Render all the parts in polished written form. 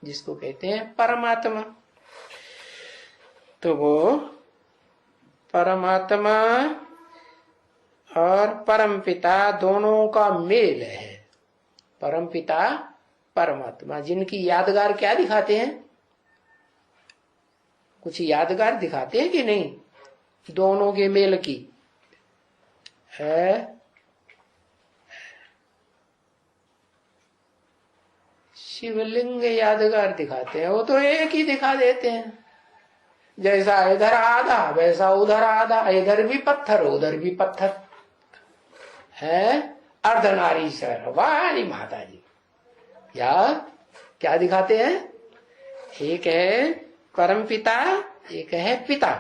जिसको कहते हैं परमात्मा। तो वो परमात्मा और परमपिता दोनों का मेल है। परमपिता परमात्मा, जिनकी यादगार क्या दिखाते हैं? कुछ यादगार दिखाते हैं कि नहीं दोनों के मेल की? है शिवलिंग यादगार दिखाते हैं, वो तो एक ही दिखा देते हैं। जैसा इधर आधा वैसा उधर आधा, इधर भी पत्थर उधर भी पत्थर है। अर्धनारीश्वर वाली माता जी या क्या दिखाते हैं? एक है परमपिता, एक है पिता,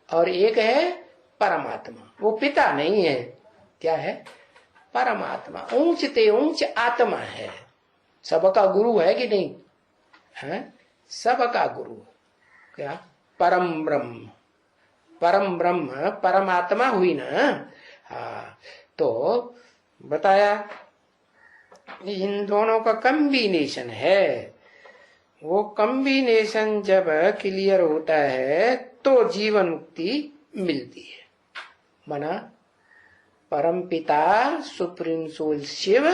और एक है परमात्मा। वो पिता नहीं है, क्या है? परमात्मा। ऊंच ते ऊंच आत्मा है, सबका गुरु है कि नहीं? है सबका गुरु। क्या? परम ब्रह्म। परम ब्रह्म परमात्मा हुई ना। हाँ, तो बताया इन दोनों का कॉम्बिनेशन है। वो कॉम्बिनेशन जब क्लियर होता है तो जीवन मुक्ति मिलती है। माना परम पिता सुप्रीम सोल शिव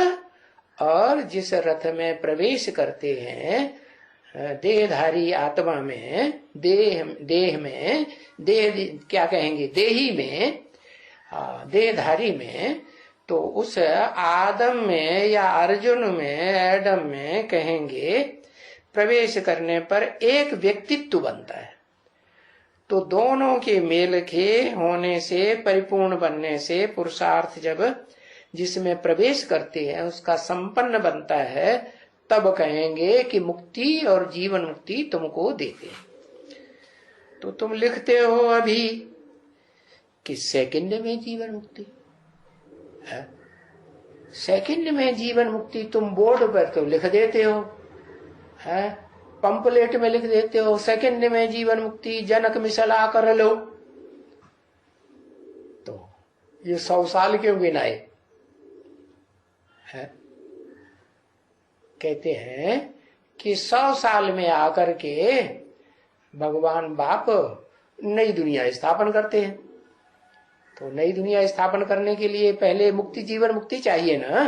और जिस रथ में प्रवेश करते हैं देहधारी आत्मा में, देह में, देह क्या कहेंगे, देही में, देहधारी में, तो उस आदम में या अर्जुन में, एडम में कहेंगे प्रवेश करने पर एक व्यक्तित्व बनता है। तो दोनों के मेल के होने से, परिपूर्ण बनने से पुरुषार्थ जब जिसमें प्रवेश करते हैं उसका संपन्न बनता है, तब कहेंगे कि मुक्ति और जीवन मुक्ति तुमको देते हैं। तो तुम लिखते हो अभी कि सेकंड में जीवन मुक्ति है। सेकंड में जीवन मुक्ति तुम बोर्ड पर तो लिख देते हो, है पंपलेट में लिख देते हो सेकंड में जीवन मुक्ति, जनक मिसला कर लो। तो ये 100 साल क्यों गिनाए? है कहते हैं कि 100 साल में आकर के भगवान बाप नई दुनिया स्थापन करते हैं। तो नई दुनिया स्थापन करने के लिए पहले मुक्ति जीवन मुक्ति चाहिए ना।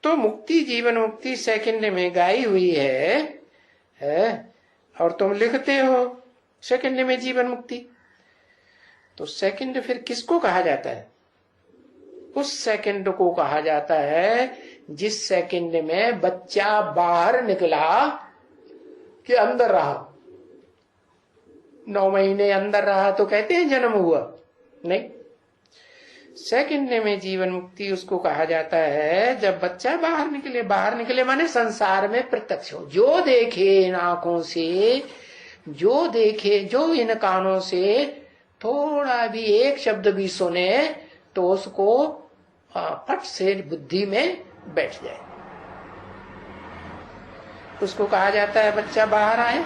तो मुक्ति जीवन मुक्ति सेकंड में गाई हुई है और तुम लिखते हो सेकंड में जीवन मुक्ति। तो सेकंड फिर किसको कहा जाता है? उस सेकंड को कहा जाता है जिस सेकंड में बच्चा बाहर निकला कि अंदर रहा। 9 महीने अंदर रहा तो कहते हैं जन्म हुआ? नहीं। सेकंड में जीवन मुक्ति उसको कहा जाता है जब बच्चा बाहर निकले। बाहर निकले माने संसार में प्रत्यक्ष हो, जो देखे इन आंखों से, जो देखे, जो इन कानों से थोड़ा भी एक शब्द भी सुने तो उसको फट से बुद्धि में बैठ जाए। उसको कहा जाता है बच्चा बाहर आए,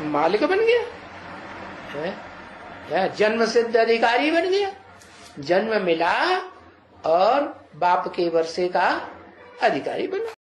मालिक बन गया है, या जन्म सिद्ध अधिकारी बन गया। जन्म मिला और बाप के वर्षे का अधिकारी बना।